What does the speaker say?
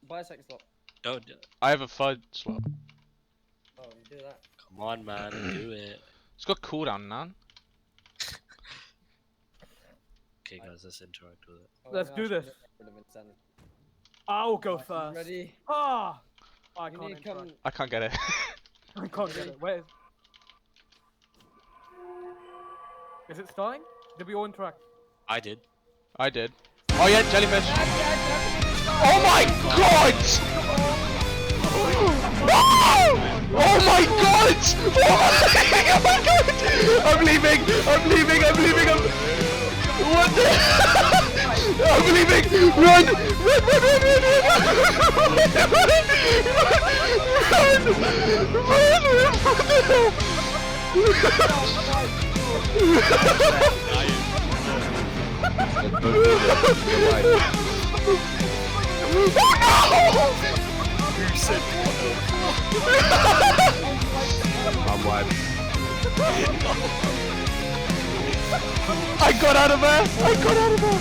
Buy a second slot. Don't. I have a fudge slot. Oh, you do that. Come on, man, do it. It's got cooldown, man. Okay, guys, let's interact with it. Oh, Let's no, do I should this. get rid of insanity. I'll go Right, first. Ready? Ah! I You can't need to come. interact. I can't get it. I can't get it. Where is it starting? Did we all interact? I did. I did. Oh yeah, jellyfish. Oh my god! Oh my god! Oh my god! I'm leaving! I'm leaving! I'm leaving! What the? I'm leaving! Run! Run! Run! Run! I'm wide. I got out of there! I got out of there!